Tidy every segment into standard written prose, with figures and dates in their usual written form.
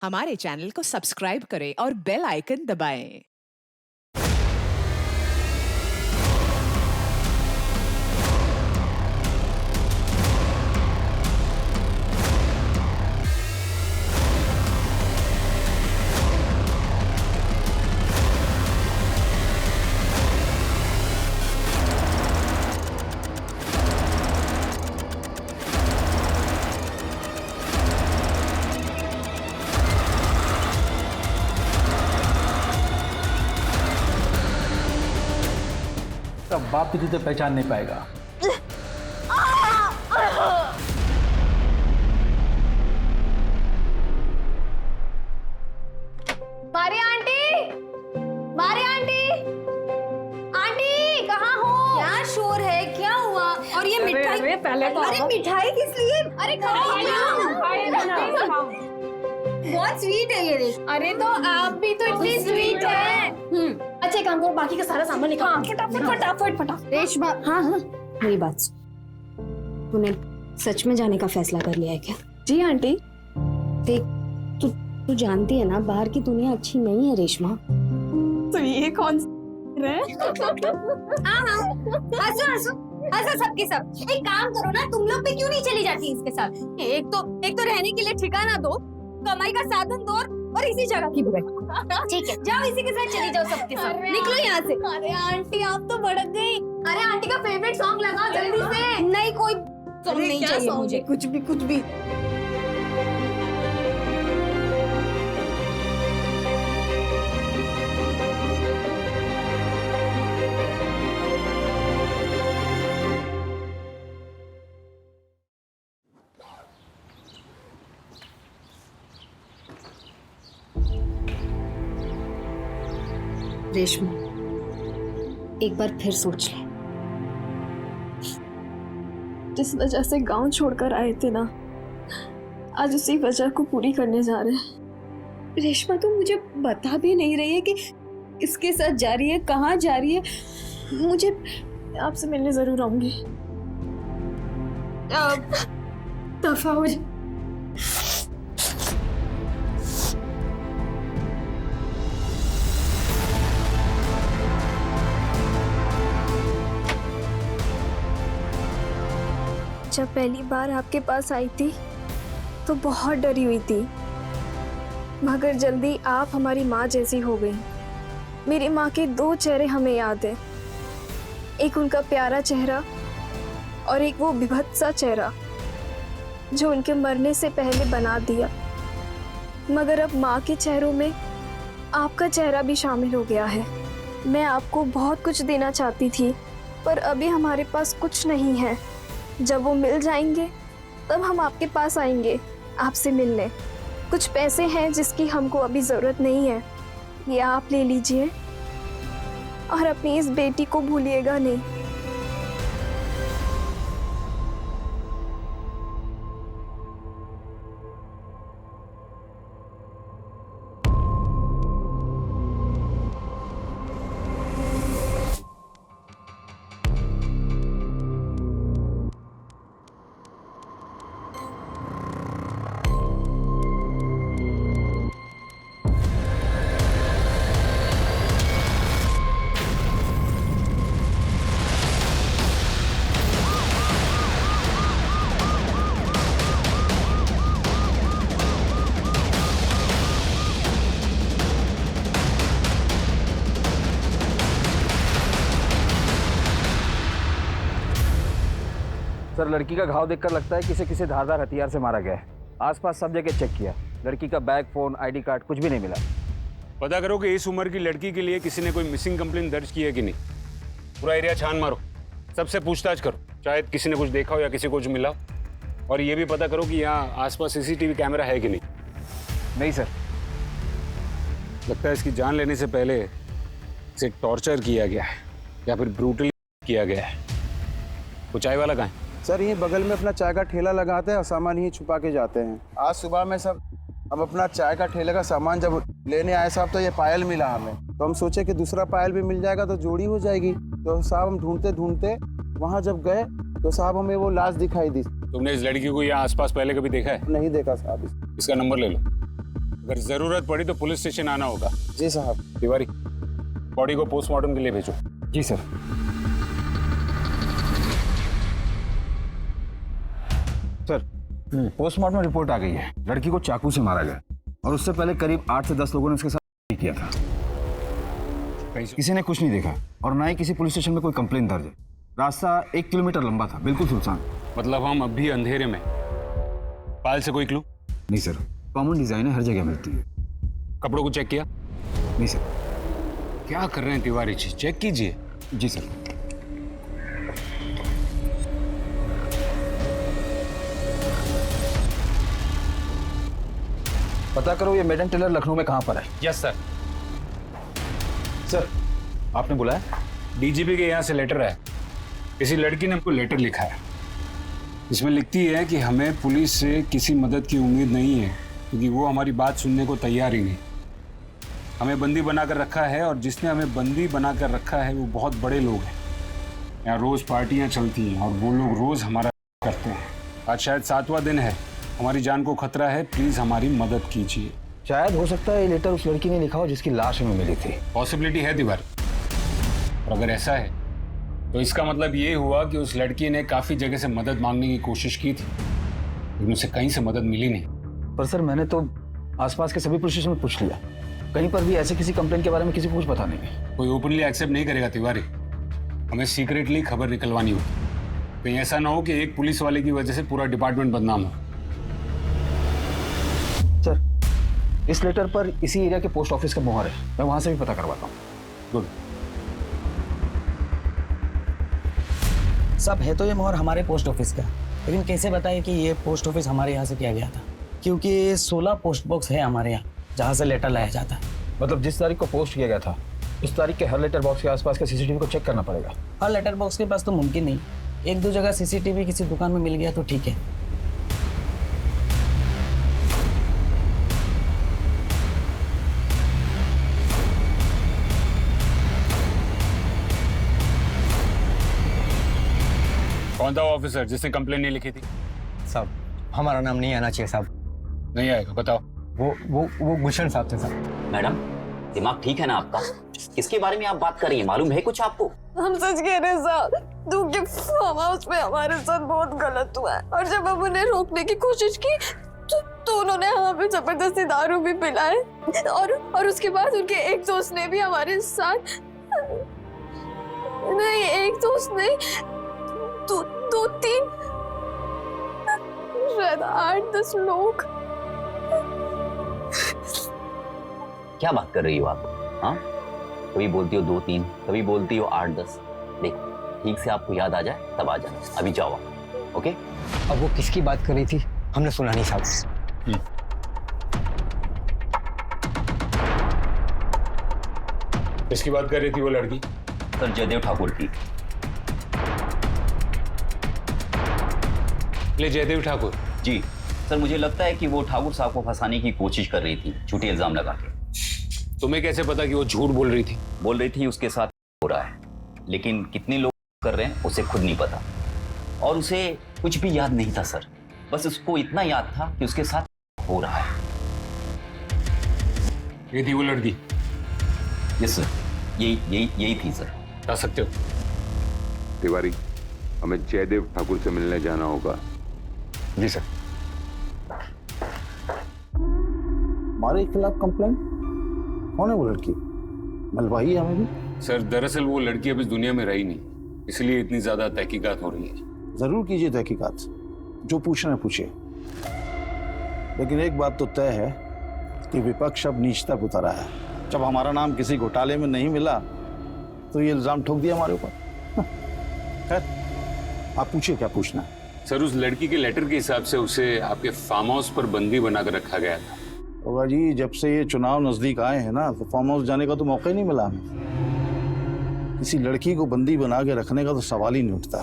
हमारे चैनल को सब्सक्राइब करें और बेल आइकन दबाएं। तब बाप भी तुझे पहचान नहीं पाएगा। Maria aunty, Maria aunty, aunty कहाँ हो? क्या शोर है, क्या हुआ? और ये मिठाई? अरे पहले तो अरे मिठाई किस लिए? अरे बहुत स्वीट है ये। अरे तो आप भी तो इतनी स्वीट है। अच्छा काम करो, बाकी का सारा सामान निकालो। फटाफट फटाफट फटाफट। रेशमा, हाँ हाँ मेरी बात सुन। तूने सच में जाने का फैसला कर लिया है क्या? जी आंटी। देख, तू जानती है ना बाहर की दुनिया अच्छी नहीं है रेशमा। तो ये कौन हाँ हंसो हंसो हंसो सबके सब। एक काम करो ना, तुम लोग भी क्यों नहीं चली जाती इसके साथ? एक तो रहने के लिए ठिकाना दो, कमाई का साधन दो और इसी जगह की बुराई। ठीक है, जाओ इसी के साथ चली जाओ सबके साथ। निकलो यहाँ से। अरे आंटी आप तो भड़क गई। अरे आंटी का फेवरेट सॉन्ग लगाओ जल्दी से। नहीं कोई सॉन्ग नहीं चाहिए मुझे। कुछ भी। रेशमा, एक बार फिर सोच ले। जिस वजह से गांव छोड़कर आए थे ना, आज उसी वजह को पूरी करने जा रहे हैं। रेशमा तुम मुझे बता भी नहीं रही है कि किसके साथ जा रही है, कहाँ जा रही है। मुझे आपसे मिलने जरूर आऊंगी। दफा हो जा। जब पहली बार आपके पास आई थी तो बहुत डरी हुई थी, मगर जल्दी आप हमारी माँ जैसी हो गई। मेरी माँ के दो चेहरे हमें याद है, एक उनका प्यारा चेहरा और एक वो विभत्सा चेहरा जो उनके मरने से पहले बना दिया। मगर अब माँ के चेहरों में आपका चेहरा भी शामिल हो गया है। मैं आपको बहुत कुछ देना चाहती थी, पर अभी हमारे पास कुछ नहीं है। जब वो मिल जाएंगे तब हम आपके पास आएंगे आपसे मिलने। कुछ पैसे हैं जिसकी हमको अभी ज़रूरत नहीं है, ये आप ले लीजिए और अपनी इस बेटी को भूलिएगा नहीं। सर, लड़की का घाव देखकर लगता है कि इसे किसी धारदार हथियार से मारा गया है। आसपास सब जगह चेक किया, लड़की का बैग, फोन, आईडी कार्ड कुछ भी नहीं मिला। पता करो कि इस उम्र की लड़की के लिए किसी ने कोई मिसिंग कंप्लेंट दर्ज की है कि नहीं। पूरा एरिया छान मारो, सबसे पूछताछ करो, शायद किसी ने कुछ देखा हो या किसी को कुछ मिला। और ये भी पता करो कि यहाँ आसपास सीसीटीवी कैमरा है कि नहीं। नहीं सर। लगता है इसकी जान लेने से पहले इसे टॉर्चर किया गया है या फिर ब्रूटली किया गया है। वो चाय वाला कहाँ है? सर ये बगल में अपना चाय का ठेला लगाते हैं और सामान ही छुपा के जाते हैं। आज सुबह में सब अब अपना चाय का ठेले का सामान जब लेने आए साहब तो ये पायल मिला हमें, तो हम सोचे कि दूसरा पायल भी मिल जाएगा तो जोड़ी हो जाएगी। तो साहब हम ढूंढते ढूंढते वहाँ जब गए तो साहब हमें वो लाश दिखाई दी। तुमने इस लड़की को यहाँ आसपास पहले कभी देखा है? नहीं देखा साहब। इसका नंबर ले लो। अगर जरूरत पड़ी तो पुलिस स्टेशन आना होगा। जी साहब। तिवारी, बॉडी को पोस्टमार्टम के लिए भेजो। जी सर। सर, पोस्टमार्टम रिपोर्ट आ गई है। लड़की को चाकू से मारा गया और उससे पहले करीब 8 से 10 लोगों ने उसके साथ किया था। किसी ने कुछ नहीं देखा और ना ही किसी पुलिस स्टेशन में कोई कंप्लेंट दर्ज है। रास्ता 1 किलोमीटर लंबा था, बिल्कुल सुनसान। मतलब हम अभी अंधेरे में। पायल से कोई क्लू? नहीं सर, कॉमन डिजाइन है, हर जगह मिलती है। कपड़ों को चेक किया? नहीं सर। क्या कर रहे हैं तिवारी जी, चेक कीजिए। जी सर। पता करो ये मेडन टेलर लखनऊ में कहाँ पर है। Yes sir. सर, आपने बुलाया? डीजीपी के यहाँ से लेटर है। किसी लड़की ने हमको लेटर लिखा है। इसमें लिखती है कि हमें पुलिस से किसी मदद की उम्मीद नहीं है क्योंकि वो हमारी बात सुनने को तैयार ही नहीं। हमें बंदी बनाकर रखा है और जिसने हमें बंदी बनाकर रखा है वो बहुत बड़े लोग हैं। यहाँ रोज़ पार्टियाँ चलती हैं और वो लोग रोज़ हमारा करते हैं। आज शायद 7वां दिन है। हमारी जान को खतरा है, प्लीज़ हमारी मदद कीजिए। शायद हो सकता है ये लेटर उस लड़की ने लिखा हो जिसकी लाश हमें मिली थी। पॉसिबिलिटी है तिवारी, और अगर ऐसा है तो इसका मतलब ये हुआ कि उस लड़की ने काफ़ी जगह से मदद मांगने की कोशिश की थी लेकिन उसे कहीं से मदद मिली नहीं। पर सर, मैंने तो आसपास के सभी पुलिस स्टेशन में पूछ लिया, कहीं पर भी ऐसे किसी कंप्लेंट के बारे में किसी को कुछ पता नहीं है। कोई ओपनली एक्सेप्ट नहीं करेगा तिवारी। हमें सीक्रेटली खबर निकलवानी होगी। कहीं ऐसा ना हो कि एक पुलिस वाले की वजह से पूरा डिपार्टमेंट बदनाम हो। सर, इस लेटर पर इसी एरिया के पोस्ट ऑफिस का मोहर है, मैं वहां से भी पता करवाता हूँ। गुड। सब है तो ये मोहर हमारे पोस्ट ऑफिस का, लेकिन कैसे बताए कि ये पोस्ट ऑफिस हमारे यहाँ से किया गया था? क्योंकि 16 पोस्ट बॉक्स है हमारे यहाँ जहाँ से लेटर लाया जाता है। मतलब जिस तारीख को पोस्ट किया गया था उस तारीख के हर लेटर बॉक्स के आसपास के सीसीटीवी को चेक करना पड़ेगा। हर लेटर बॉक्स के पास तो मुमकिन नहीं, 1-2 जगह सीसीटीवी किसी दुकान में मिल गया तो ठीक है। कौन था वो ऑफिसर जिसने कंप्लेन नहीं लिखी थी? साहब, हमारा नाम नहीं आना चाहिए साहब। नहीं आएगा, बताओ। वो गुलशन साहब थे साहब। मैडम, दिमाग ठीक है ना आपका? किसके बारे में आप बात कर रही हैं, मालूम है कुछ आपको? हम सच कह रहे हैं साहब, दूध के फार्म हाउस में हमारे साथ बहुत गलत हुआ है और जब हम उन्हें रोकने की कोशिश की तो उन्होंने हमें पे जबरदस्ती दारू भी पिलाए और उसके बाद उनके एक दोस्त ने भी हमारे साथ, नहीं एक दोस्त नहीं, 2-3 शायद 8-10 लोग। क्या बात कर रही हो आप? हाँ, कभी बोलती हो 2-3, कभी बोलती हो 8-10। देखो, ठीक से आपको याद आ जाए तब आ जाना। अभी जाओ आप, ओके? अब वो किसकी बात कर रही थी हमने सुना नहीं साहब। किसकी बात कर रही थी वो लड़की? सर, जयदेव ठाकुर की। ले जयदेव ठाकुर? जी सर, मुझे लगता है कि वो ठाकुर साहब को फंसाने की कोशिश कर रही थी, झूठी इल्जाम लगा के। तुम्हें कैसे पता कि वो झूठ बोल रही थी? बोल रही थी उसके साथ हो रहा है, लेकिन कितने लोग कर रहे हैं उसे खुद नहीं पता और उसे कुछ भी याद नहीं था सर। बस उसको इतना याद था कि उसके साथ हो रहा है। ये थी वो लड़की? यस सर, यही थी सर। बता सकते हो? तिवारी, हमें जयदेव ठाकुर से मिलने जाना होगा। जी सर। हमारे खिलाफ कंप्लेंट? कौन है वो लड़की? मलवाई है हमें भी। सर, दरअसल वो लड़की अब इस दुनिया में रही नहीं, इसलिए इतनी ज्यादा तहकीकात हो रही है। जरूर कीजिए तहकीकात, जो पूछना है पूछिए, लेकिन एक बात तो तय है कि विपक्ष अब नीच तक उतरा है। जब हमारा नाम किसी घोटाले में नहीं मिला तो ये इल्जाम ठोक दिया हमारे ऊपर। खैर, आप पूछिए क्या पूछना है। सर, उस लड़की के लेटर के हिसाब से उसे आपके फार्म हाउस पर बंदी बनाकर रखा गया था। होगा जी, जब से ये चुनाव नजदीक आए हैं ना तो फार्म हाउस जाने का तो मौका ही नहीं मिला हमें। किसी लड़की को बंदी बना के रखने का तो सवाल ही नहीं उठता।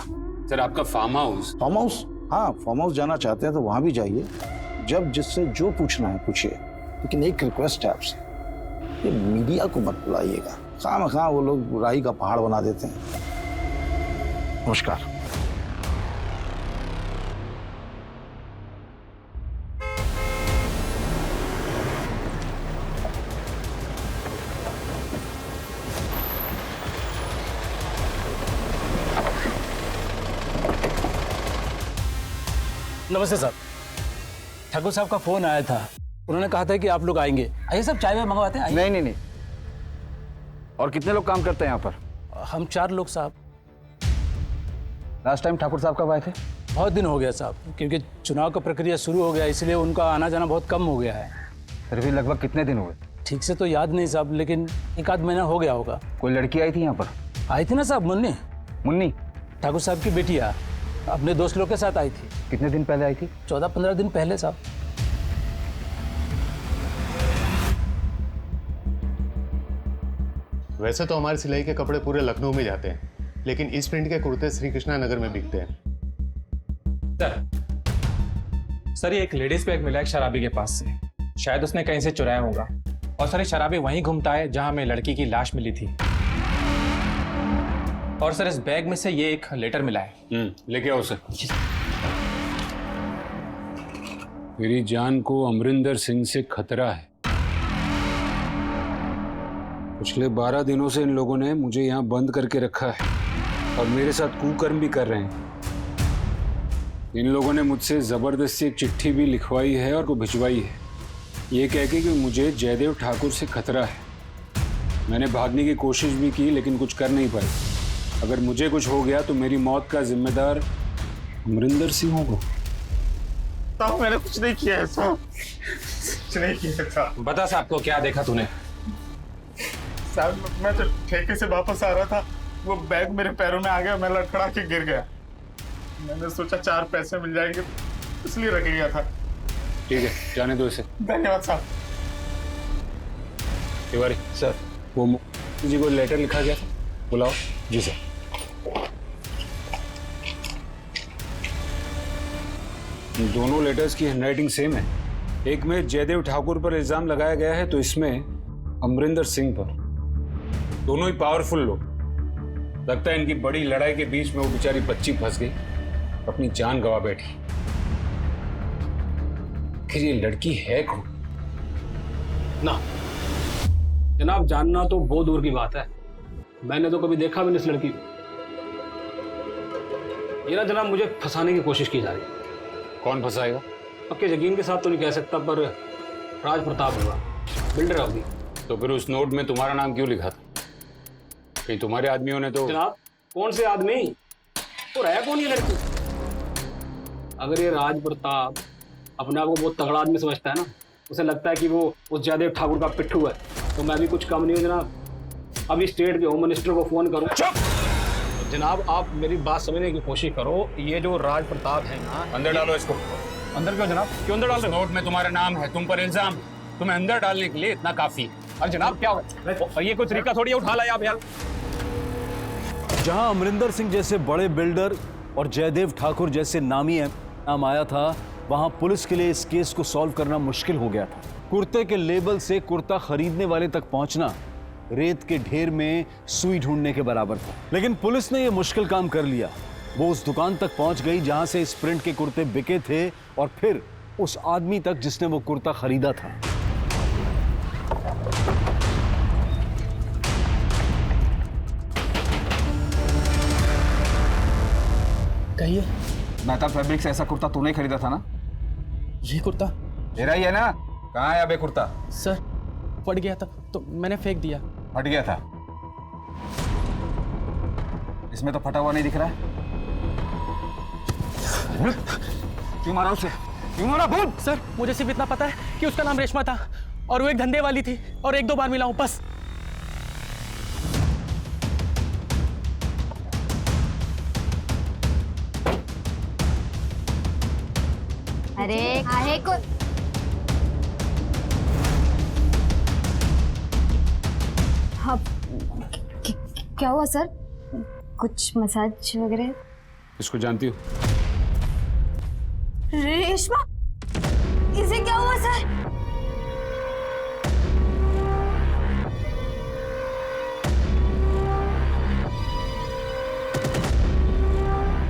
सर, आपका फार्म हाउस? फार्म हाउस, हाँ, फार्म हाउस जाना चाहते हैं तो वहां भी जाइए। जब जिससे जो पूछना है पूछिए, लेकिन एक रिक्वेस्ट है आपसे, ये मीडिया को मत बुलाइएगा। खामखा वो लोग राई का पहाड़ बना देते हैं। नमस्कार। नमस्ते साहब। ठाकुर साहब का फोन आया था, उन्होंने कहा था कि आप लोग आएंगे। आइए सब चाय में मंगवाते हैं। आइए। नहीं। और कितने लोग काम करते हैं यहाँ पर? हम 4 लोग साहब। लास्ट टाइम ठाकुर साहब कब आए थे? बहुत दिन हो गया साहब, क्योंकि चुनाव का प्रक्रिया शुरू हो गया, इसलिए उनका आना जाना बहुत कम हो गया है। फिर भी लगभग कितने दिन हुए? ठीक से तो याद नहीं साहब, लेकिन 1 आध महीना हो गया होगा। कोई लड़की आई थी यहाँ पर? आई थी ना साहब, मुन्नी। मुन्नी? ठाकुर साहब की बेटिया अपने दोस्त लोग के साथ आई थी। कितने दिन पहले आई थी? 14-15 दिन पहले साहब। वैसे तो हमारे सिलाई के कपड़े पूरे लखनऊ में जाते हैं, लेकिन इस प्रिंट के कुर्ते श्री कृष्णा नगर में बिकते हैं। सर ये एक लेडीज बैग मिला है शराबी के पास से, शायद उसने कहीं से चुराया होगा। और सर ये शराबी वहीं घूमता है जहां हमें लड़की की लाश मिली थी। और सर इस बैग में से ये एक लेटर मिला है। लेके आओ सर। मेरी जान को अमरिंदर सिंह से खतरा है। पिछले 12 दिनों से इन लोगों ने मुझे यहाँ बंद करके रखा है और मेरे साथ कुकर्म भी कर रहे हैं। इन लोगों ने मुझसे जबरदस्ती एक चिट्ठी भी लिखवाई है और को भिजवाई है, ये कह के कि मुझे जयदेव ठाकुर से खतरा है। मैंने भागने की कोशिश भी की लेकिन कुछ कर नहीं पाई। अगर मुझे कुछ हो गया तो मेरी मौत का जिम्मेदार अमरिंदर सिंह होगा। साहब मैंने कुछ नहीं किया है साहब, कुछ नहीं किया था। बता साहब को क्या देखा तूने? साहब मैं तो ठेके से वापस आ रहा था, वो बैग मेरे पैरों में आ गया, मैं लड़खड़ा के गिर गया। मैंने सोचा 4 पैसे मिल जाएंगे इसलिए रख लिया था। ठीक है, जाने दो इसे। धन्यवाद साहब। तिवारी सर, वो जी को लेटर लिखा गया था, बुलाओ। जी सर। दोनों लेटर्स की हैंडराइटिंग सेम है। एक में जयदेव ठाकुर पर इल्जाम लगाया गया है तो इसमें अमरिंदर सिंह पर। दोनों ही पावरफुल लोग। लगता है इनकी बड़ी लड़ाई के बीच में वो बेचारी बच्ची फंस गई, अपनी जान गंवा बैठी। फिर ये लड़की है कौन? ना जनाब, जानना तो बहुत दूर की बात है, मैंने तो कभी देखा भी नहीं इस लड़की को। ये ना जनाब मुझे फंसाने की कोशिश की जा रही है। कौन फंसाएगा? पक्के यकीन के साथ तो नहीं कह सकता, पर राज प्रताप होगा, बिल्डर होगी। तो फिर उस नोट में तुम्हारा नाम क्यों लिखा था? कहीं तुम्हारे आदमियों ने तो। जनाब कौन से आदमी, तो रहा कौन ये लड़की? अगर ये राज प्रताप अपने आप को बहुत तगड़ा आदमी समझता है ना, उसे लगता है कि वो उस जयदेव ठाकुर का पिट्ठू है, तो मैं भी कुछ कम नहीं हूँ जनाब। अभी स्टेट के होम मिनिस्टर को फोन करूँ। जनाब आप मेरी बात समझने की कोशिश करो, ये जो राज प्रताप है ना। अंदर डालो इसको। अंदर क्यों जनाब, क्यों अंदर डाल रहे हो? नोट में तुम्हारा नाम है, तुम पर इल्जाम, तुम्हें अंदर डालने के लिए इतना काफी। अरे जनाब क्या होगा, ये कोई तरीका थोड़ी है उठा लाया आप यार। जहां अमरिंदर सिंह जैसे बड़े बिल्डर और जयदेव ठाकुर जैसे नामी नाम आया था, वहां पुलिस के लिए इस केस को सॉल्व करना मुश्किल हो गया था। कुर्ते के लेबल से कुर्ता खरीदने वाले तक पहुंचना रेत के ढेर में सुई ढूंढने के बराबर था। लेकिन पुलिस ने यह मुश्किल काम कर लिया। वो उस दुकान तक पहुंच गई जहां से इस प्रिंट के कुर्ते बिके थे, और फिर उस आदमी तक जिसने वो कुर्ता खरीदा था। कहिए। मेहता फैब्रिक से ऐसा कुर्ता तूने खरीदा था ना? ये कुर्ता तेरा ही है ना? कहाँ है अबे कुर्ता? सर फट गया था तो मैंने फेंक दिया। फट गया था? इसमें तो फटा हुआ नहीं दिख रहा है। क्यों मारा उसे? क्यों मारा? बोल। सर मुझे सिर्फ इतना पता है कि उसका नाम रेशमा था और वो एक धंधे वाली थी, और 1-2 बार मिला हूं बस। अरे आहे को हाँ, क्या हुआ सर? कुछ मसाज वगैरह? इसको जानती हो? रेशमा, इसे क्या हुआ सर?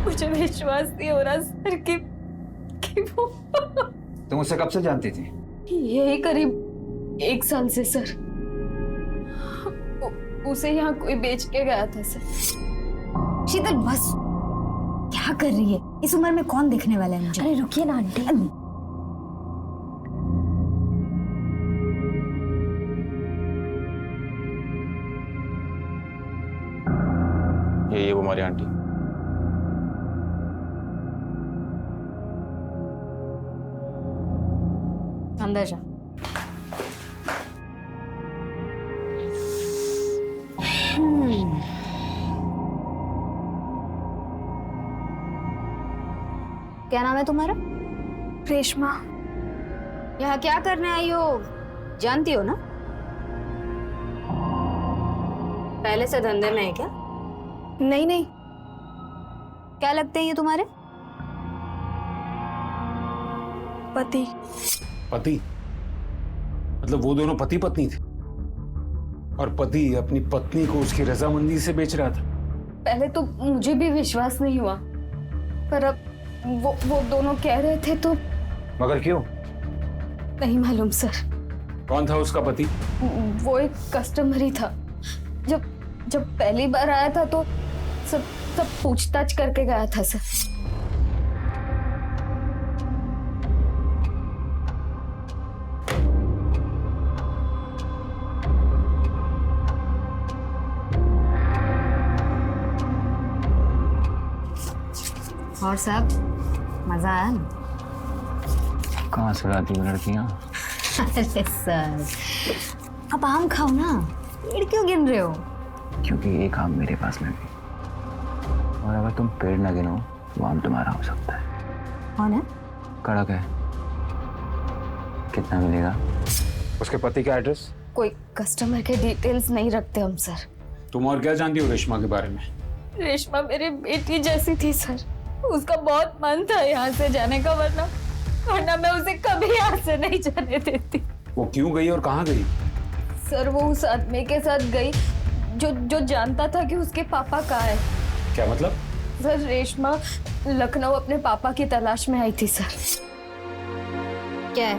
मुझे विश्वास नहीं हो रहा सर कि वो तुम उससे कब से जानती थी? यही करीब 1 साल से सर। उसे यहाँ कोई बेच के गया था सर। शीतल बस, क्या क्या कर रही है? इस उम्र में कौन देखने वाला है मुझे? अरे रुकिए ना आंटी। ये वो हमारी आंटी। अंदर जा। क्या नाम है तुम्हारा? रेशमा। यहाँ क्या करने आई हो? जानती हो ना? पहले से धंधे में है क्या? नहीं नहीं। क्या लगते हैं ये तुम्हारे? पति। पति? मतलब वो दोनों पति पत्नी थे और पति अपनी पत्नी को उसकी रजामंदी से बेच रहा था। पहले तो मुझे भी विश्वास नहीं हुआ, पर अब वो दोनों कह रहे थे तो मगर क्यों? नहीं मालूम सर। कौन था उसका पति? वो एक कस्टमर ही था। जब पहली बार आया था तो सब पूछताछ करके गया था सर। और सब मजा आया ना? कहाँ से लाती हो लड़कियाँ? अरे सर, अब आम खाओ ना, पेड़ क्यों गिन रहे हो? क्योंकि एक आम मेरे पास में भी, और अगर तुम पेड़ न गिनो वो आम तुम्हारा हो सकता है। कौन है? कड़क है। कितना मिलेगा? उसके पति का एड्रेस? कोई कस्टमर के डिटेल्स नहीं रखते हम सर। तुम और क्या जानती हो रेशमा के बारे में? रेशमा मेरी बेटी जैसी थी सर। उसका बहुत मन था यहाँ से जाने का, वरना मैं उसे कभी यहाँ से नहीं जाने देती। वो क्यों गई और कहाँ गई? सर वो उस आदमी के साथ गई जो जानता था कि उसके पापा कहाँ है। क्या मतलब? सर रेशमा लखनऊ अपने पापा की तलाश में आई थी सर। क्या है?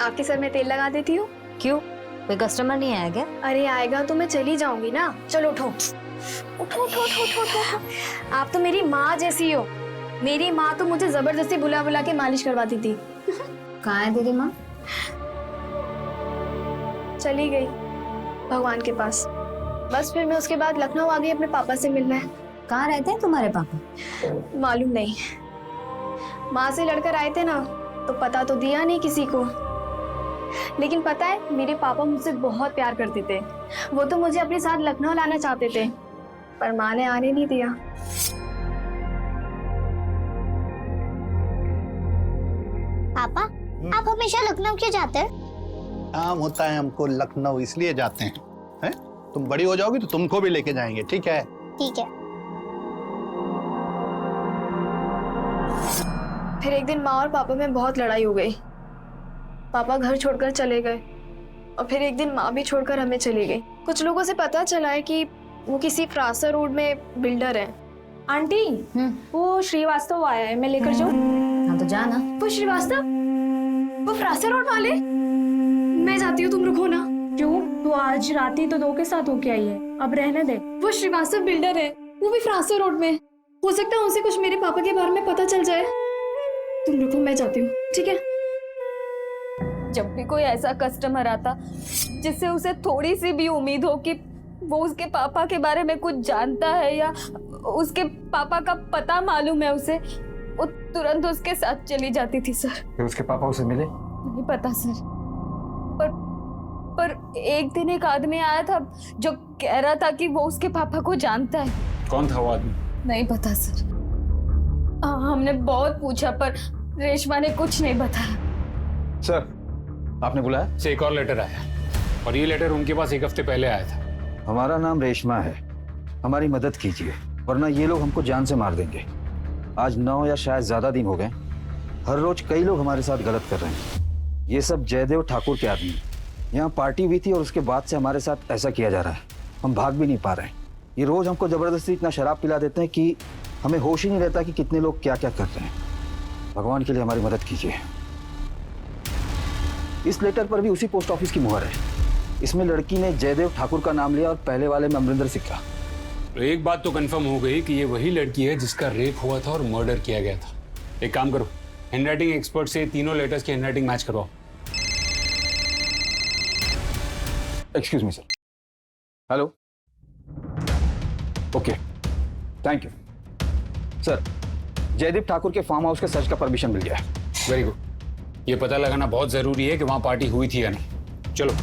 आपके सर में तेल लगा देती हूँ। क्यों? कोई कस्टमर नहीं आया क्या? अरे आएगा तो मैं चली जाऊंगी ना। चलो उठो उठो उठो उठो उठो उठो। आप तो मेरी माँ जैसी हो। मेरी माँ तो मुझे जबरदस्ती बुला बुला के मालिश करवाती थी। कहाँ है तेरी माँ? चली गई भगवान के पास। बस फिर मैं उसके बाद लखनऊ आ गई अपने पापा से मिलने। कहाँ रहते हैं तुम्हारे पापा? मालूम नहीं, माँ से लड़कर आए थे ना तो पता तो दिया नहीं किसी को। लेकिन पता है मेरे पापा मुझसे बहुत प्यार करते थे। वो तो मुझे अपने साथ लखनऊ लाना चाहते थे, पर माँ ने आने नहीं दिया। पापा, आप हमेशा लखनऊ क्यों जाते हैं? काम होता है हमको लखनऊ, इसलिए जाते हैं। हैं? तुम बड़ी हो जाओगी तो तुमको भी लेके जाएंगे, ठीक है? ठीक है। फिर एक दिन माँ और पापा में बहुत लड़ाई हो गई। पापा घर छोड़कर चले गए और फिर एक दिन माँ भी छोड़कर हमें चली गई। कुछ लोगों से पता चला है कि वो किसी फ्रासर रोड में बिल्डर है। आंटी, वो श्रीवास्तव आया है, मैं लेकर जाऊँ? हाँ तो जाना। वो श्रीवास्तव, वो फ्रासर रोड वाले? मैं जाती हूँ, तुम रुको ना। क्यों? तो आज रात ही तो 2 के साथ होके आई है, अब रहने दे। वो श्रीवास्तव बिल्डर है, वो भी फ्रासर रोड में। हो सकता है उसे कुछ मेरे पापा के बारे में पता चल जाए। तुम रुको, मैं जाती हूँ, ठीक है? जब भी कोई ऐसा कस्टमर आता जिससे उसे थोड़ी सी भी उम्मीद हो कि वो उसके पापा के बारे में कुछ जानता है या उसके पापा का पता मालूम है उसे, वो तुरंत उसके साथ चली जाती थी सर। फिर उसके पापा उसे मिले? नहीं पता सर, पर एक दिन एक आदमी आया था जो कह रहा था कि वो उसके पापा को जानता है। कौन था वो आदमी? नहीं पता सर। हमने बहुत पूछा पर रेशमा ने कुछ नहीं बताया। सर, आपने बुलाया? से एक और लेटर आया और ये लेटर उनके पास 1 हफ्ते पहले आया था। हमारा नाम रेशमा है, हमारी मदद कीजिए वरना ये लोग हमको जान से मार देंगे। आज 9 या शायद ज्यादा दिन हो गए, हर रोज कई लोग हमारे साथ गलत कर रहे हैं। ये सब जयदेव ठाकुर के आदमी। यहाँ पार्टी हुई थी और उसके बाद से हमारे साथ ऐसा किया जा रहा है। हम भाग भी नहीं पा रहे हैं। ये रोज हमको जबरदस्ती इतना शराब पिला देते हैं कि हमें होश ही नहीं रहता कि कितने लोग क्या क्या कर रहे हैं। भगवान के लिए हमारी मदद कीजिए। इस लेटर पर भी उसी पोस्ट ऑफिस की मुहर है। इसमें लड़की ने जयदेव ठाकुर का नाम लिया और पहले वाले में अमरिंदर सिक्का। तो एक बात तो कंफर्म हो गई कि ये वही लड़की है जिसका रेप हुआ था और मर्डर किया गया था। एक काम करो, हैंडराइटिंग एक्सपर्ट से तीनों लेटर्स की हैंडराइटिंग मैच करवाओ। Excuse me sir. Hello. Okay, thank you sir. Jaydeep Thakur के फार्म हाउस के सर्च का परमिशन मिल गया है। Very good. ये पता लगाना बहुत जरूरी है कि वहां पार्टी हुई थी या नहीं। चलो।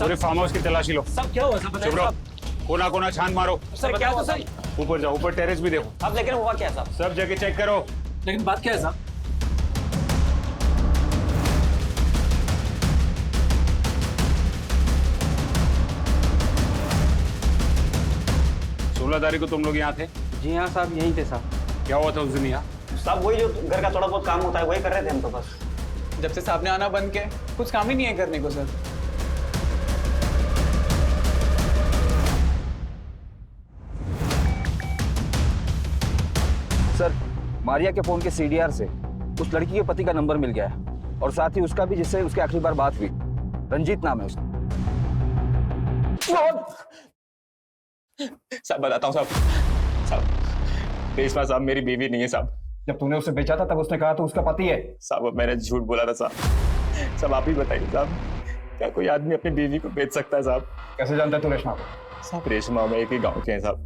पूरे फार्म हाउस की तलाशी लो। सब क्या हुआ सब बताइए चुप रहो। साहब। कोना कोना छान मारो। सर क्या हुआ सर? ऊपर जाओ, ऊपर टेरेस भी देखो। अब लेकिन हुआ क्या है साहब? सब जगह चेक करो। लेकिन बात क्या है साहब? तारीख को तुम लोग यहाँ थे? जी हाँ साहब, यहीं थे साहब। क्या हुआ था उस दिन यहाँ? साहब वही जो घर का थोड़ा बहुत काम होता है वही कर रहे थे हम तो बस। जब से साहब ने आना बंद किया कुछ काम ही नहीं है करने को सर। सर, मारिया के फोन के सीडीआर से उस लड़की के पति का नंबर मिल गया है और साथ ही उसका भी जिससे उसकी आखिरी बार बात हुई। रंजीत नाम है उसका। साहब बताता हूँ साहब, रेशमा साहब मेरी बीवी नहीं है साहब। जब तूने उसे बेचा था तब उसने कहा तो उसका पति है। साहब मैंने झूठ बोला था साहब। साहब आप ही बताइए साहब, क्या कोई आदमी अपनी बीवी को बेच सकता है साहब? कैसे जानता है तू रेशमा को? साहब रेशमा में एक ही गाँव के हैं साहब।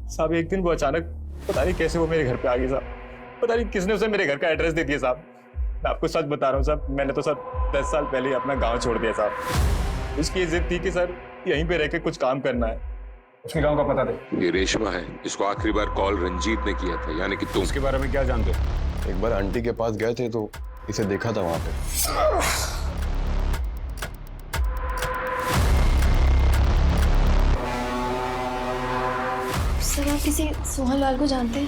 साहब एक दिन वो अचानक पता नहीं कैसे वो मेरे घर पे आ गई साहब। पता नहीं किसने उसे मेरे घर का एड्रेस दे दिया साहब। मैं आपको सच बता रहा हूँ साहब, मैंने तो सर 10 साल पहले ही अपना गाँव छोड़ दिया साहब। उसकी जिद थी कि सर यहीं पे रह के कुछ काम करना है। उसके गांव का पता दे। ये रेशमा है, इसको आखिरी बार कॉल रंजीत ने किया था, यानी कि तुम। इसके बारे में क्या जानते हो? एक बार आंटी के पास गए थे तो इसे देखा था वहां पे। सर आप किसी सोहन लाल को जानते हैं?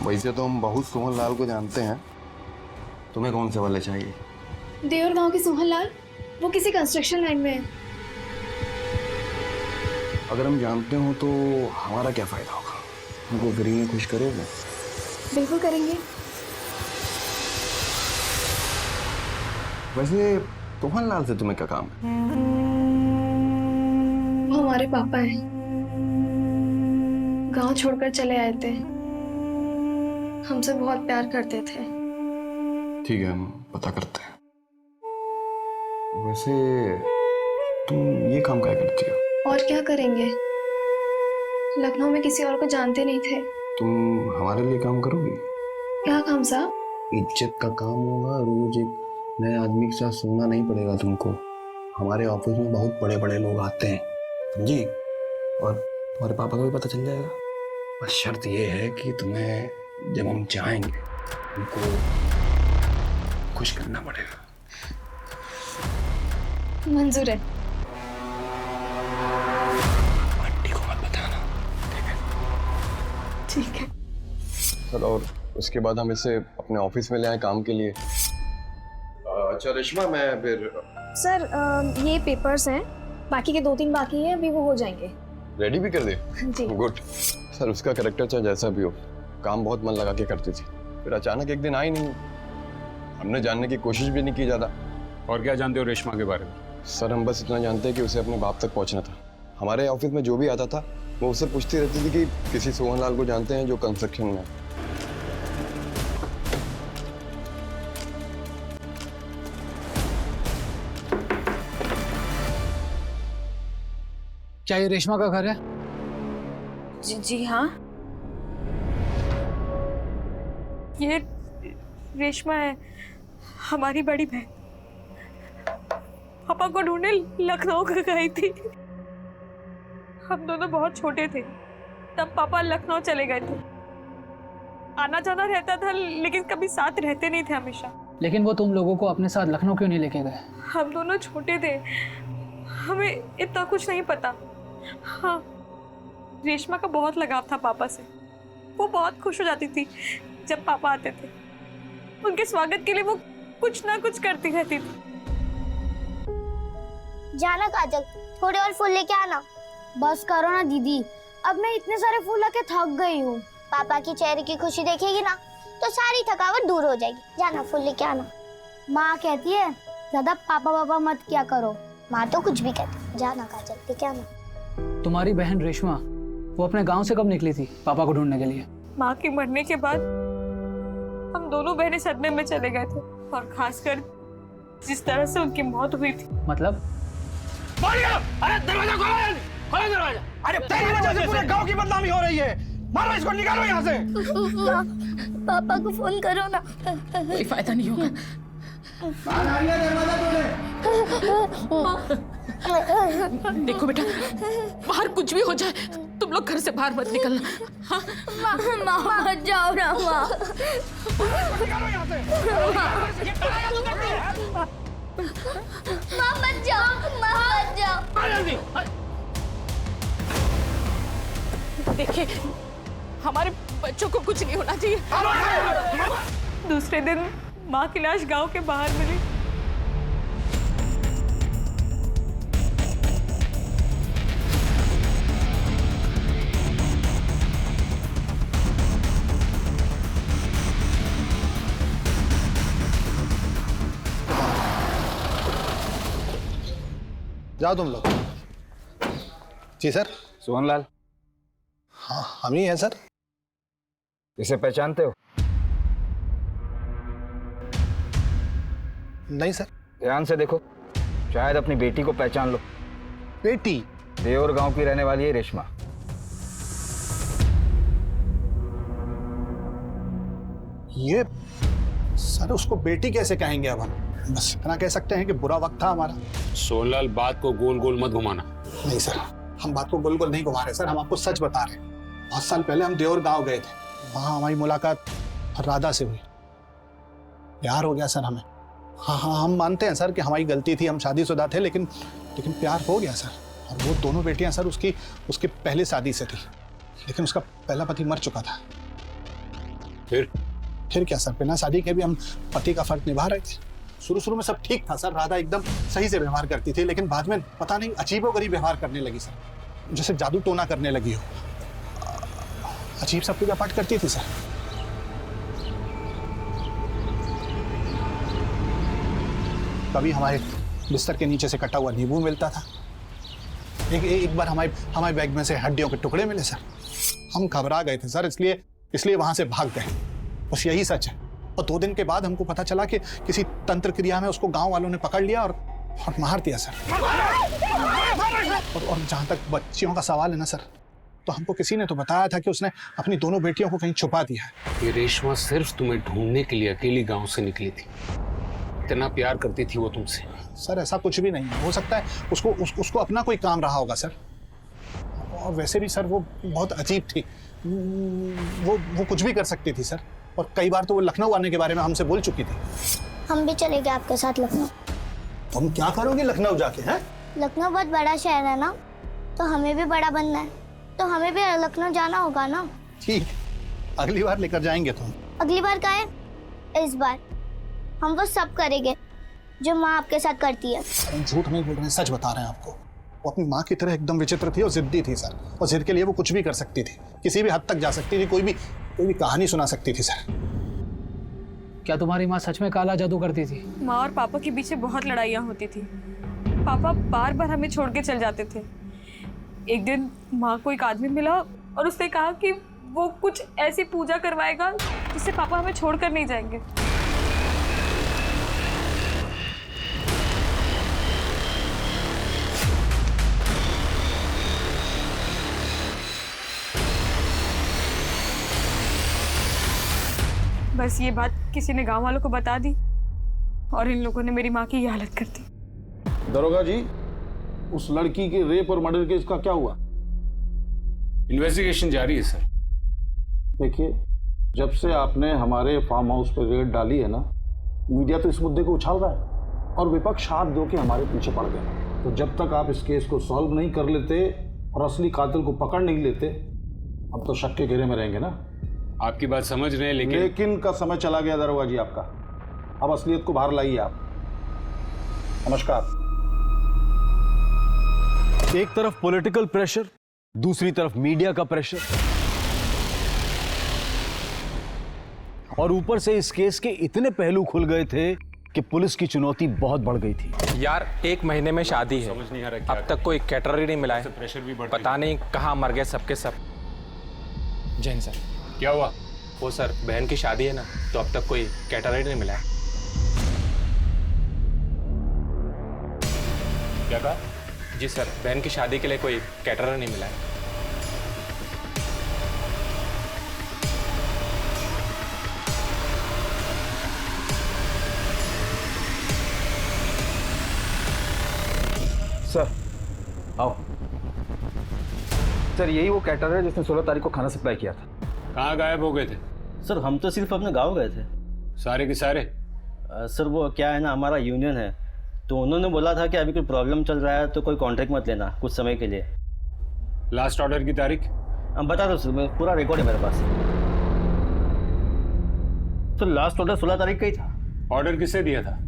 वैसे तो हम बहुत सोहन लाल को जानते हैं। तुम्हें कौन से वाले चाहिए? देवर गांव के सोहन लाल, वो किसी कंस्ट्रक्शन लाइन में है। अगर हम जानते हो तो हमारा क्या फायदा होगा? हमको फ्री में खुश करोगे? बिल्कुल करेंगे। वैसे सोहन लाल से तुम्हें क्या काम है? वो हमारे पापा हैं, गांव छोड़कर चले आए थे, हमसे बहुत प्यार करते थे। ठीक है, हम पता करते हैं। वैसे तुम ये काम क्या करती हो? और क्या करेंगे, लखनऊ में किसी और को जानते नहीं थे। तुम हमारे लिए काम करोगी? क्या काम साहब? इज्जत का काम होगा, रोज एक नए आदमी के साथ सोना नहीं पड़ेगा तुमको। हमारे ऑफिस में बहुत बड़े बड़े लोग आते हैं, समझी? और तुम्हारे पापा को भी पता चल जाएगा। बस शर्त ये है कि तुम्हें जब हम जाएंगे उनको खुश करना पड़ेगा। मंजूर है। आंटी को मत बताना, ठीक है। सर, और उसके बाद हम इसे अपने ऑफिस में ले आए काम के लिए। अच्छा रेशमा, मैं फिर सर ये पेपर्स हैं, बाकी के 2-3 बाकी हैं, अभी वो हो जाएंगे। रेडी भी कर दे? जी। गुड। सर उसका कैरेक्टर चाहे जैसा भी हो, काम बहुत मन लगा के करती थी, फिर अचानक एक दिन आई नहीं। हमने जानने की कोशिश भी नहीं की ज़्यादा। और क्या जानते हो रेशमा के बारे में? सर हम बस इतना जानते हैं कि उसे अपने बाप तक पहुंचना था। हमारे ऑफिस में जो भी आता था वो उससे पूछती रहती थी कि किसी सोहन लाल को जानते हैं जो कंस्ट्रक्शन में है। क्या ये रेशमा का घर है? जी हाँ, ये रेशमा है, हमारी बड़ी बहन। पापा को ढूंढने लखनऊ गई थी। हम दोनों बहुत छोटे थे तब पापा लखनऊ चले गए थे। आना जाना रहता था लेकिन कभी साथ रहते नहीं थे हमेशा। लेकिन वो तुम लोगों को अपने साथ लखनऊ क्यों नहीं लेके गए? हम दोनों छोटे थे, हमें इतना कुछ नहीं पता। हाँ, रेशमा का बहुत लगाव था पापा से। वो बहुत खुश हो जाती थी जब पापा आते थे। उनके स्वागत के लिए वो कुछ ना कुछ करती रहती थी। जाना काजल, थोड़े और फूल लेके आना। बस करो ना दीदी, अब मैं इतने सारे फूल लेके थक गई हूँ। पापा की चेहरे की खुशी देखेगी ना, तो सारी थकावट दूर हो जाएगी। जाना फूल लेके आना। माँ कहती है ज्यादा पापा पापा मत क्या करो। माँ तो कुछ भी कहती। जाना काजल, लेके आना। तुम्हारी बहन रेशमा वो अपने गांव से कब निकली थी पापा को ढूंढने के लिए? माँ के मरने के बाद हम दोनों बहनें सदमे में चले गए थे, और खासकर जिस तरह से उनकी मौत हुई थी। मतलब? अरे दरवाजा खोलो, खोलो दरवाजा। अरे तेरी वजह से पूरे गांव की बदनामी हो रही है। मारो इसको, निकालो यहाँ से। पापा को फोन करो ना। कोई फायदा नहीं होगा। देखो बेटा, बाहर कुछ भी हो जाए तुम लोग घर से बाहर मत निकलना। हाँ? माँ मत जाओ ना माँ। माँ मत जाओ, माँ मत जाओ। देखिए, हमारे बच्चों को कुछ नहीं होना चाहिए। दूसरे दिन माँ की लाश गांव के बाहर मिली। जाओ तुम लोग। जी सर। सोहनलाल। हाँ हम ही हैं सर। इसे पहचानते हो? नहीं सर। ध्यान से देखो, शायद अपनी बेटी को पहचान लो। बेटी? देवर गांव की रहने वाली है रेशमा। ये सर उसको बेटी कैसे कहेंगे अब हम? बस इतना कह सकते हैं कि बुरा वक्त था हमारा। सोहनलाल, बात को गोल गोल मत घुमाना। नहीं सर, हम बात को गोल गोल नहीं घुमा रहे सर, हम आपको सच बता रहे हैं। बहुत साल पहले हम देवर गांव गए थे, वहाँ हमारी मुलाकात राधा से हुई। प्यार हो गया सर हमें। हाँ हाँ, हम मानते हैं सर कि हमारी गलती थी, हम शादीशुदा थे, लेकिन प्यार हो गया सर। और वो दोनों बेटियां सर उसकी पहले शादी से थी, लेकिन उसका पहला पति मर चुका था। फिर क्या सर, बिना शादी के भी हम पति का फर्ज निभा रहे थे। शुरू में सब ठीक था सर, राधा एकदम सही से व्यवहार करती थी, लेकिन बाद में पता नहीं अजीबोगरीब व्यवहार करने लगी सर, जैसे जादू टोना करने लगी हो। अजीब सा पूजा पाठ करती थी सर। कभी हमारे बिस्तर के नीचे से कटा हुआ नींबू मिलता था। एक बार हमारे बैग में से हड्डियों के टुकड़े मिले सर। हम घबरा गए थे सर, इसलिए वहां से भाग गए। बस यही सच है। और 2 दिन के बाद हमको पता चला कि किसी तंत्र क्रिया में उसको गांव वालों ने पकड़ लिया और मार दिया सर। और जहां तक बच्चियों का सवाल है ना सर, तो हमको किसी ने तो बताया था कि उसने अपनी दोनों बेटियों को कहीं छुपा दिया है। ये रेशमा सिर्फ तुम्हें ढूंढने के लिए अकेली गांव से निकली थी। इतना प्यार करती थी वो तुमसे। सर ऐसा कुछ भी नहीं हो सकता है, उसको अपना कोई काम रहा होगा सर। और वैसे भी सर वो बहुत अजीब थी, वो कुछ भी कर सकती थी सर। और कई बार तो वो लखनऊ आने के बारे में हमसे बोल चुकी थी। हम भी चले गए आपके साथ लखनऊ। तुम क्या करोगे लखनऊ जाके? हैं? लखनऊ बहुत बड़ा शहर है ना, तो हमें भी बड़ा बनना है, तो हमें भी लखनऊ जाना होगा ना। ठीक, अगली बार लेकर जाएंगे तुम। अगली बार का है? इस बार हम वो सब करेंगे जो माँ आपके साथ करती है। हम झूठ नहीं बोल रहे हैं, सच बता रहे हैं आपको। वो अपनी माँ की तरह एकदम विचित्र थी और जिद्दी थी सर। और जिद के लिए वो कुछ भी कर सकती थी, किसी भी हद तक जा सकती थी, कोई भी कहानी सुना सकती थी सर। क्या तुम्हारी माँ सच में काला जादू करती थी? माँ और पापा के पीछे बहुत लड़ाइयाँ होती थी। पापा बार बार हमें छोड़ के चल जाते थे। एक दिन माँ को एक आदमी मिला और उसने कहा कि वो कुछ ऐसी पूजा करवाएगा जिससे पापा हमें छोड़कर नहीं जाएंगे। बस ये बात किसी ने गांव वालों को बता दी और इन लोगों ने मेरी माँ की ये हालत कर दी। दरोगा जी, उस लड़की के रेप और मर्डर केस का क्या हुआ? इन्वेस्टिगेशन जारी है सर। देखिए, जब से आपने हमारे फार्म हाउस पर रेड डाली है ना, मीडिया तो इस मुद्दे को उछाल रहा है और विपक्ष हाथ धो के हमारे पीछे पड़ गया। तो जब तक आप इस केस को सॉल्व नहीं कर लेते और असली कातिल को पकड़ नहीं लेते, हम तो शक के घेरे में रहेंगे ना। आपकी बात समझ रहे हैं, लेकिन का समय चला गया दरोगा जी आपका। अब असलियत को बाहर लाइए आप। नमस्कार। एक तरफ पॉलिटिकल प्रेशर, दूसरी तरफ मीडिया का प्रेशर। और ऊपर से इस केस के इतने पहलू खुल गए थे कि पुलिस की चुनौती बहुत बढ़ गई थी। यार 1 महीने में शादी है, समझ नहीं आ रहा क्या अब तक कोई कैटरर ही नहीं मिला है। प्रेशर भी बढ़ पता नहीं कहाँ मर गए सबके सब। जैन सर, क्या हुआ? वो सर बहन की शादी है ना, तो अब तक कोई कैटरर ही नहीं मिला है। क्या कहा? जी सर, बहन की शादी के लिए कोई कैटरर नहीं मिला है। सर आओ। सर यही वो कैटर है जिसने 16 तारीख को खाना सप्लाई किया था। कहाँ गायब हो गए थे? सर हम तो सिर्फ अपने गांव गए थे। सारे के सारे? सर वो क्या है ना, हमारा यूनियन है, तो उन्होंने बोला था कि अभी कोई प्रॉब्लम चल रहा है तो कोई कॉन्ट्रैक्ट मत लेना कुछ समय के लिए। लास्ट ऑर्डर की तारीख? हम बता दो सर, पूरा रिकॉर्ड है मेरे पास। तो लास्ट ऑर्डर 16 तारीख का ही था। ऑर्डर किसने दिया था?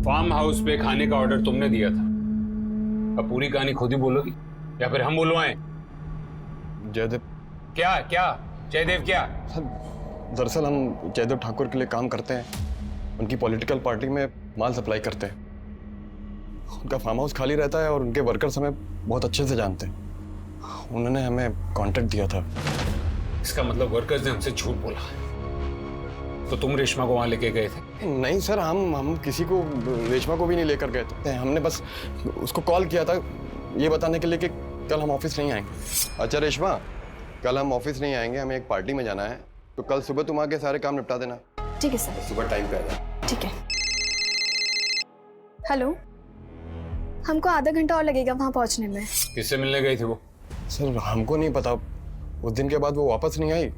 फार्म हाउस पे खाने का ऑर्डर तुमने दिया था। अब पूरी कहानी खुद ही बोलोगी या फिर हम बुलवाएं? जयदेव। क्या क्या जयदेव क्या? दरअसल हम जयदेव ठाकुर के लिए काम करते हैं, उनकी पॉलिटिकल पार्टी में माल सप्लाई करते हैं। उनका फार्म हाउस खाली रहता है और उनके वर्कर्स हमें बहुत अच्छे से जानते हैं। उन्होंने हमें कॉन्ट्रैक्ट दिया था। इसका मतलब वर्कर्स ने हमसे झूठ बोला है। तो तुम रेशमा को वहां लेके गए थे? नहीं सर, हम किसी को, रेशमा को भी नहीं लेकर गए थे। हमने बस उसको कॉल किया था ये बताने के लिए कि कल हम ऑफिस नहीं आएंगे। अच्छा रेशमा, कल हम ऑफिस नहीं आएंगे, हमें एक पार्टी में जाना है, तो कल सुबह तुम आके सारे काम निपटा देना। ठीक है सर। सुबह टाइम पे आ जाना। ठीक है। हेलो, हमको आधा घंटा और लगेगा वहां पहुंचने में। किससे मिलने गई थी वो? सर हमको नहीं पता, उस दिन के बाद वो वापस नहीं आई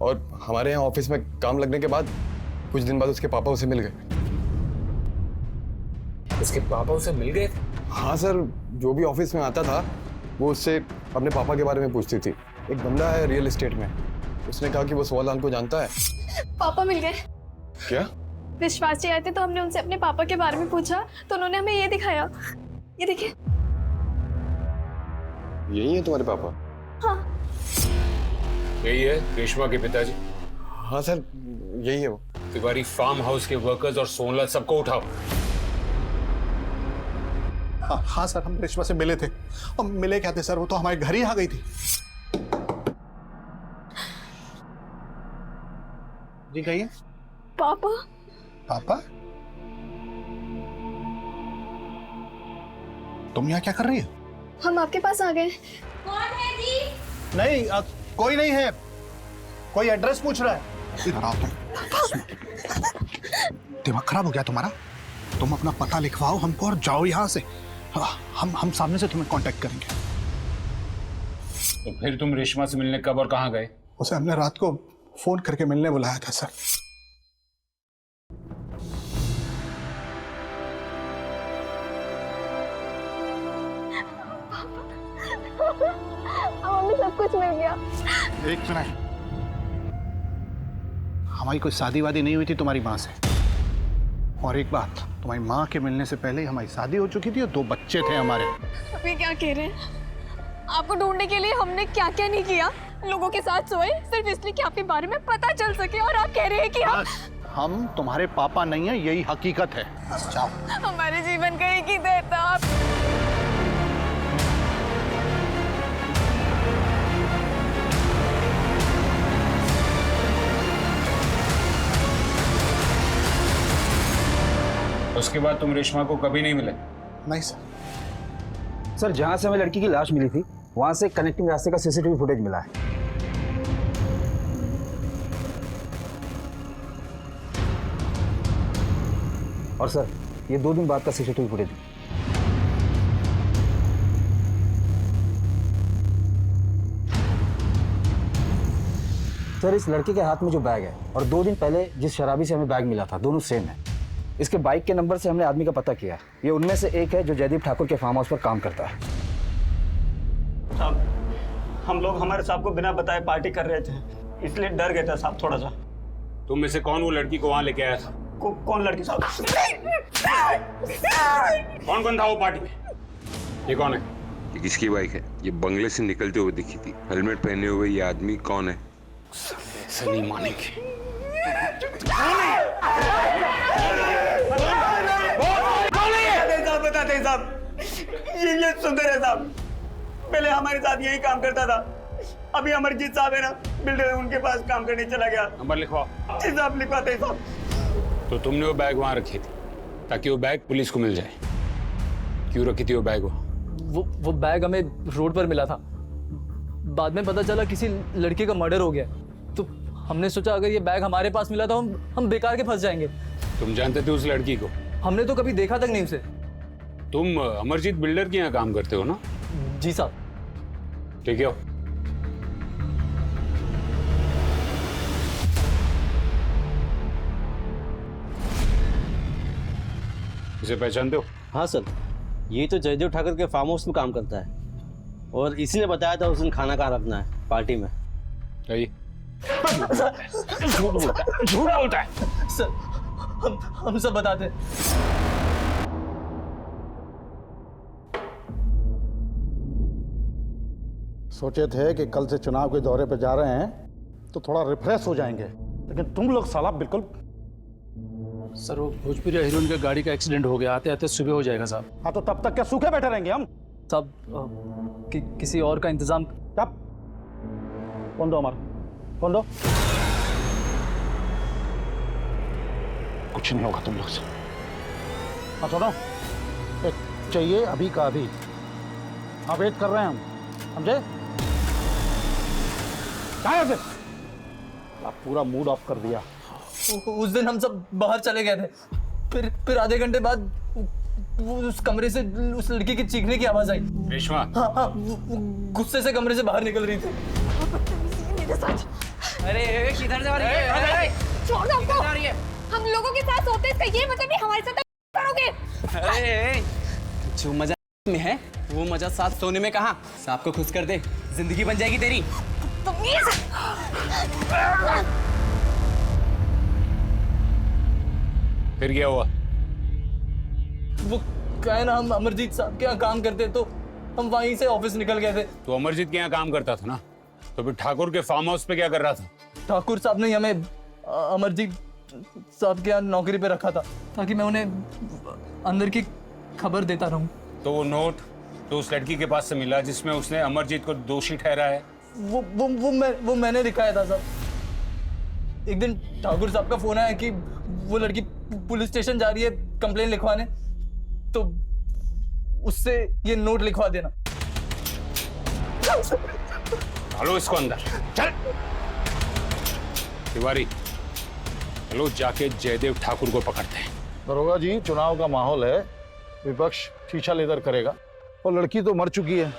और हमारे यहाँ ऑफिस में काम लगने के बाद कुछ दिन बाद उसके पापा उसे मिल गए। उसके पापा उसे मिल गए थे? हाँ सर, जो भी ऑफिस में आता था वो उससे अपने पापा के बारे में पूछती थी। एक बंदा है रियल एस्टेट में, उसने कहा कि वो सोहनलाल को जानता है। पापा मिल गए? क्या? विश्वास जी आए थे तो हमने उनसे अपने पापा के बारे में पूछा तो उन्होंने हमें ये दिखाया। ये देखिए। यही है तुम्हारे पापा? हाँ। यही है रेशमा के पिताजी? हाँ सर, यही है वो। तिवारी, फार्म हाउस के वर्कर्स और सोहनलाल सबको उठाओ। हाँ सर, हम रेशमा से मिले थे। और मिले क्या थे सर, वो तो हमारे घर ही आ गई थी। जी कहिए। पापा। पापा? तुम यहाँ क्या कर रही हो? हम आपके पास आ गए। कौन है जी? नहीं, कोई नहीं है। कोई एड्रेस पूछ रहा है। इधर आओ तुम। दिमाग खराब हो गया तुम्हारा? तुम अपना पता लिखवाओ हमको और जाओ यहाँ से। हम सामने से तुम्हें कांटेक्ट करेंगे। तो फिर तुम रेशमा से मिलने कब और कहाँ गए? उसे हमने रात को फोन करके मिलने बुलाया था सर। हमें सब कुछ मिल गया। एक मिनट, हमारी कोई शादी वादी नहीं हुई थी तुम्हारी माँ से। और एक बात, तुम्हारी माँ के मिलने से पहले ही हमारी शादी हो चुकी थी और 2 बच्चे थे हमारे। अभी क्या कह रहे हैं? आपको ढूंढने के लिए हमने क्या क्या नहीं किया। लोगों के साथ सोए सिर्फ इसलिए कि आपके बारे में पता चल सके, और आप कह रहे हैं कि हम तुम्हारे पापा नहीं है, यही हकीकत है। जाओ। हमारे जीवन का एक ही दर्द था। आप उसके बाद तुम रेशमा को कभी नहीं मिले? नहीं सर। सर जहां से हमें लड़की की लाश मिली थी वहां से कनेक्टिंग रास्ते का सीसीटीवी फुटेज मिला है। और सर ये 2 दिन बाद का सीसीटीवी फुटेज। सर इस लड़के के हाथ में जो बैग है और 2 दिन पहले जिस शराबी से हमें बैग मिला था, दोनों सेम है। इसके बाइक के नंबर से हमने आदमी का पता किया, ये उनमें से एक है जो जयदीप ठाकुर के फार्म हाउस पर काम करता है। साहब हम लोग हमारे साहब को बिना बताए पार्टी कर रहे थे, इसलिए डर गए थे साहब थोड़ा सा। तुम में से कौन वो लड़की को वहां लेके आया था? कौन लड़की साहब? कौन कौन था वो पार्टी में? ये कौन है? ये किसकी बाइक है? ये बंगले से निकलते हुए दिखी थी। हेलमेट पहने हुए ये आदमी कौन है? ऐसे नहीं मानेंगे। बताते हैं साहब, ये सुंदर है साहब, पहले हमारे साथ यही काम करता था। अभी अमरजीत साहब है ना, बिल्डर, उनके पास काम करने चला गया। नंबर लिखवाओ। जी साहब, लिखवाते हैं साहब। तो तुमने वो बैग वहां रखी थी ताकि वो बैग पुलिस को मिल जाए। क्यों रखी थी वो बैग? वो बैग हमें रोड पर मिला था। बाद में पता चला किसी लड़के का मर्डर हो गया, तो हमने सोचा अगर ये बैग हमारे पास मिला तो हम बेकार के फंस जाएंगे। तुम जानते थे उस लड़की को? हमने तो कभी देखा तक नहीं उसे। तुम अमरजीत बिल्डर के यहाँ काम करते हो ना? जी साहब। ठीक है। इसे पहचानते हो? हाँ सर, ये तो जयदेव ठाकुर के फार्म हाउस में काम करता है और इसी ने बताया था उस दिन खाना कहाँ रखना है पार्टी में। झूठ बोलता है सर, हम सब बताते हैं। सोचे थे कि कल से चुनाव के दौरे पर जा रहे हैं तो थोड़ा रिफ्रेश हो जाएंगे, लेकिन तुम लोग साला बिल्कुल। सर, वो भोजपुरी हीरोइन का गाड़ी का एक्सीडेंट हो गया, आते आते सुबह हो जाएगा साहब। हाँ, तो तब तक क्या सूखे बैठे रहेंगे हम? साहब, किसी और का इंतजाम। कब? कौन दो हमारा? कौन दो? कुछ नहीं होगा तुम लोग से। हाँ सुनो, एक चाहिए अभी का अभी। हाँ, वेट कर रहे हैं हम, समझे? क्या है? आप पूरा मूड ऑफ कर दिया। उस दिन हम सब बाहर चले गए थे, फिर आधे घंटे बाद वो उस कमरे से उस लड़की की चीखने की आवाज आई। रेशमा? हाँ, वो गुस्से से कमरे से बाहर निकल रही थी। अरे किधर जा रही है? छोड़ दो हमको। हम लोगों के साथ सोते इसका ये मतलब नहीं हमारे साथ करोगे। अरे जो मजा में है वो मजा साथ सोने में कहाँ? सांप को खुश कर दे, जिंदगी बन जाएगी तेरी। फिर क्या हुआ? वो कहे ना, हम अमरजीत साहब के यहाँ काम करते, तो हम वहीं से ऑफिस निकल गए थे। तो अमरजीत के यहाँ काम करता था ना, तो फिर ठाकुर के फार्म हाउस पे क्या कर रहा था? ठाकुर साहब ने हमें अमरजीत साहब के यहाँ नौकरी पे रखा था ताकि मैं उन्हें अंदर की खबर देता रहूं। तो वो नोट तो उस लड़की के पास से मिला जिसमें उसने अमरजीत को दोषी ठहराया है? वो मैंने दिखाया था साहब। एक दिन ठाकुर साहब का फोन आया कि वो लड़की पुलिस स्टेशन जा रही है कंप्लेन लिखवाने, तो उससे ये नोट लिखवा देना। चलो इसको अंदर चल। तिवारी, चलो जाके जयदेव ठाकुर को पकड़ते हैं। दरोगा जी, चुनाव का माहौल है, विपक्ष शीशा लेदर करेगा और लड़की तो मर चुकी है।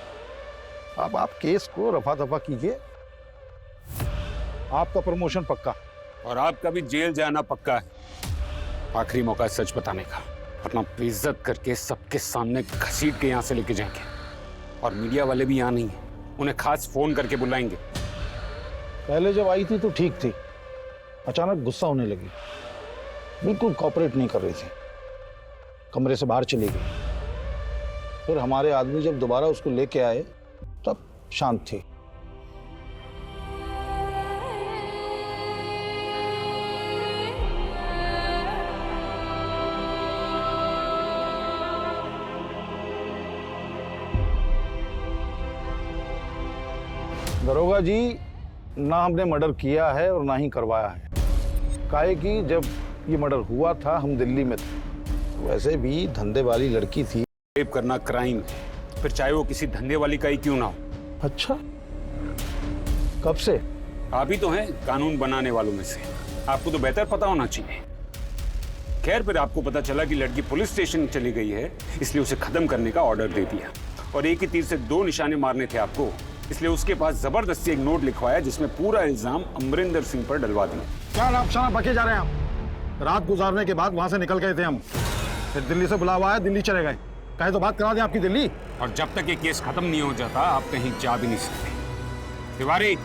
अब आप केस को रफा दफा कीजिए, आपका प्रमोशन पक्का और आपका भी जेल जाना पक्का है। आखिरी मौका है सच बताने का, अपना बेइज्जत करके सबके सामने घसीट के यहाँ से लेके जाएंगे। और मीडिया वाले भी यहाँ नहीं है, उन्हें खास फोन करके बुलाएंगे। पहले जब आई थी तो ठीक थी, अचानक गुस्सा होने लगी, बिल्कुल कॉपरेट नहीं कर रही थी, कमरे से बाहर चली गई। फिर हमारे आदमी जब दोबारा उसको लेके आए तब शांत थी। दरोगा जी, ना हमने मर्डर किया है और ना ही करवाया है। काहे कि जब ये मर्डर हुआ था हम दिल्ली में थे, वैसे भी धंधे वाली लड़की थी। रेप करना क्राइम है, फिर चाहे वो किसी धंधे वाली का ही क्यों ना हो। अच्छा, कब से? आप ही तो हैं कानून बनाने वालों में से, आपको तो बेहतर पता होना चाहिए। खैर, फिर आपको पता चला कि लड़की पुलिस स्टेशन चली गई है, इसलिए उसे खत्म करने का ऑर्डर दे दिया और एक ही तीर से दो निशाने मारने थे आपको, इसलिए उसके पास जबरदस्ती एक नोट लिखवाया जिसमें पूरा इल्जाम अमरिंदर सिंह पर डलवा दिया। क्या आप शराब बके जा रहे हैं आप? रात गुजारने के बाद वहां से निकल गए थे हम, फिर दिल्ली से बुलावा आया, दिल्ली चले गए। कहे तो बात करा दें आपकी दिल्ली। और जब तक ये केस खत्म नहीं हो जाता आप कहीं जा भी नहीं सकते। तिवारी,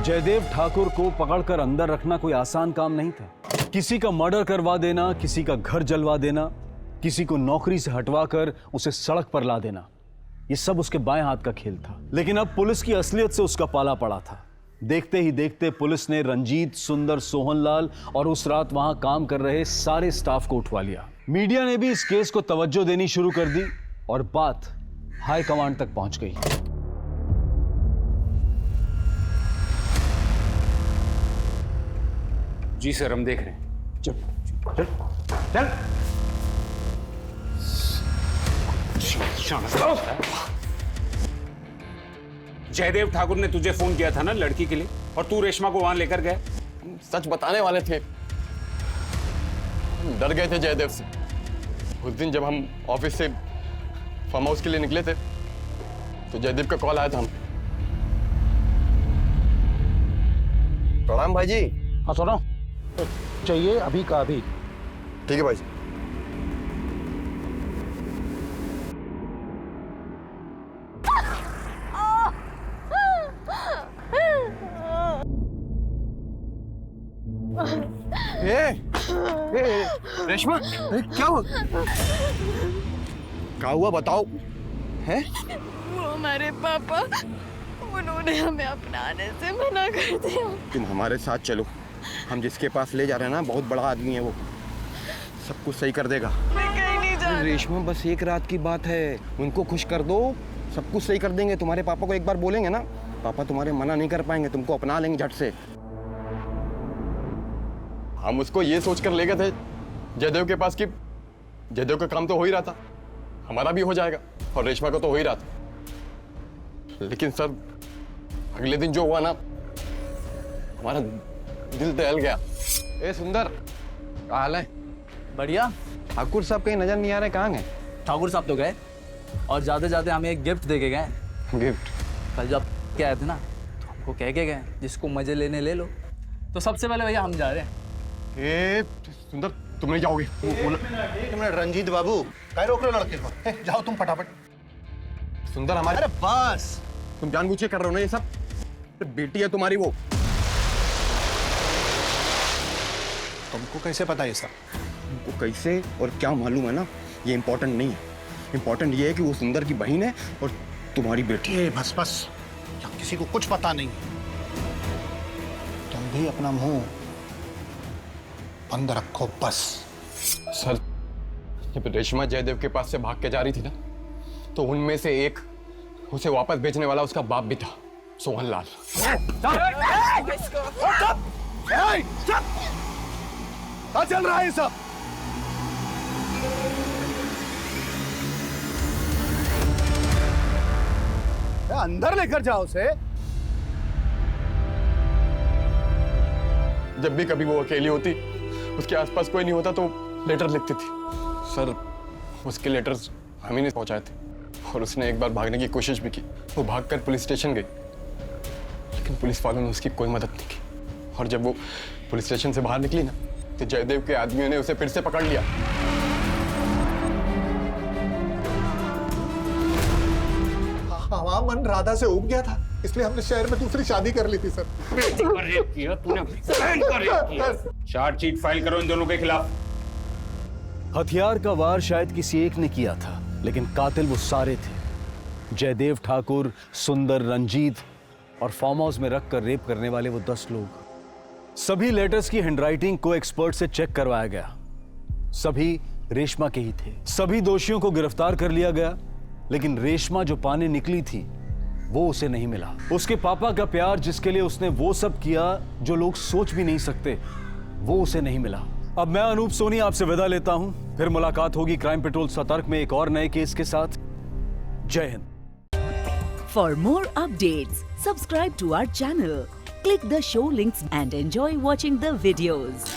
जयदेव ठाकुर को पकड़कर अंदर रखना कोई आसान काम नहीं था। किसी का मर्डर करवा देना, किसी का घर जलवा देना, किसी को नौकरी से हटवाकर उसे सड़क पर ला देना, ये सब उसके बाएं हाथ का खेल था। लेकिन अब पुलिस की असलियत से उसका पाला पड़ा था। देखते ही देखते पुलिस ने रंजीत, सुंदर, सोहनलाल और उस रात वहां काम कर रहे सारे स्टाफ को उठवा लिया। मीडिया ने भी इस केस को तवज्जो देनी शुरू कर दी और बात हाई कमांड तक पहुंच गई। जी सर, हम देख रहे हैं। चल चल चल। जयदेव ठाकुर ने तुझे फोन किया था ना लड़की के लिए, और तू रेशमा को वहां लेकर गया? सच बताने वाले थे, डर गए थे जयदेव से। उस दिन जब हम ऑफिस से फार्म हाउस के लिए निकले थे तो जयदेव का कॉल आया था। प्रणाम भाई जी। हाँ सुनो, तो चाहिए अभी का अभी। ठीक है भाई जी। रेशमा, क्या हुआ? क्या हुआ बताओ? हैं? वो हमारे पापा, उन्होंने हमें अपनाने से मना कर दिया। तुम हमारे साथ चलो, हम जिसके पास ले जा रहे हैं ना बहुत बड़ा आदमी है, वो सब कुछ सही कर देगा। मैं कहीं नहीं जा रही। रेशमा बस एक रात की बात है, उनको खुश कर दो, सब कुछ सही कर देंगे। तुम्हारे पापा को एक बार बोलेंगे ना, पापा तुम्हारे मना नहीं कर पाएंगे, तुमको अपना लेंगे झट से। हम उसको ये सोच कर ले गए थे जयदेव के पास कि जयदेव का काम तो हो ही रहा था, हमारा भी हो जाएगा, और रेशमा को तो हो ही रहा था। लेकिन सर अगले दिन जो हुआ ना, हमारा दिल दहल गया। ए सुंदर, क्या हाल है? बढ़िया। ठाकुर साहब कहीं नजर नहीं आ रहे, कहाँ गए? ठाकुर साहब तो गए और जाते जाते हमें एक गिफ्ट दे के गए। गिफ्ट? कल जब क्या आए थे ना, तो हमको कह के गए जिसको मजे लेने ले लो। तो सबसे पहले भैया हम जा रहे हैं। ए सुंदर, तुम नहीं जाओगे? एक मिनट रंजीत बाबू, क्या रोक रहे हो लड़के को? जाओ तुम फटाफट। सुंदर हमारे, अरे बस, तुम जानबूझ के कर रहे हो ना ये सब? बेटी है तुम्हारी वो। तुमको कैसे पता ये सब? तुमको कैसे और क्या मालूम है ना, ये इम्पोर्टेंट नहीं है। इम्पोर्टेंट ये है कि वो सुंदर की बहन है और तुम्हारी बेटी है। बस बस, यहाँ किसी को कुछ पता नहीं। तुम भी अपना मुंह बंद रखो बस। सर, जब रेशमा जयदेव के पास से भाग के जा रही थी ना, तो उनमें से एक उसे वापस भेजने वाला उसका बाप भी था, सोहनलाल। क्या चल रहा है ये सब? अंदर लेकर जाओ उसे। जब भी कभी वो अकेली होती, उसके आसपास कोई नहीं होता, तो लेटर लिखती थी। सर, उसके लेटर्स हम ही ने पहुंचाए थे, और उसने एक बार भागने की कोशिश भी की। वो भागकर पुलिस स्टेशन गई, लेकिन पुलिस वालों ने उसकी कोई मदद नहीं की। और जब वो पुलिस स्टेशन से बाहर निकली ना, तो जयदेव के आदमियों ने उसे फिर से पकड़ लिया। हवा मन राधा से उब गया था, इसलिए हमने शहर में दूसरी शादी कर ली थी सर। चार्जशीट फाइल करो इन दोनों के खिलाफ। हथियार का वार शायद किसी एक ने किया था, लेकिन कातिल वो सारे थे। जयदेव ठाकुर, सुंदर, रंजीत और फार्म हाउस में रखकर रेप करने वाले वो 10 लोग। सभी लेटर्स की हैंडराइटिंग को एक्सपर्ट से चेक करवाया गया। सभी रेशमा के ही थे। सभी दोषियों को गिरफ्तार कर लिया गया, लेकिन रेशमा जो पाने निकली थी वो उसे नहीं मिला। उसके पापा का प्यार, जिसके लिए उसने वो सब किया जो लोग सोच भी नहीं सकते, वो उसे नहीं मिला। अब मैं अनूप सोनी आपसे विदा लेता हूं। फिर मुलाकात होगी क्राइम पेट्रोल सतर्क में एक और नए केस के साथ। जय हिंद। For more updates subscribe to our channel, click the show links and enjoy watching the videos.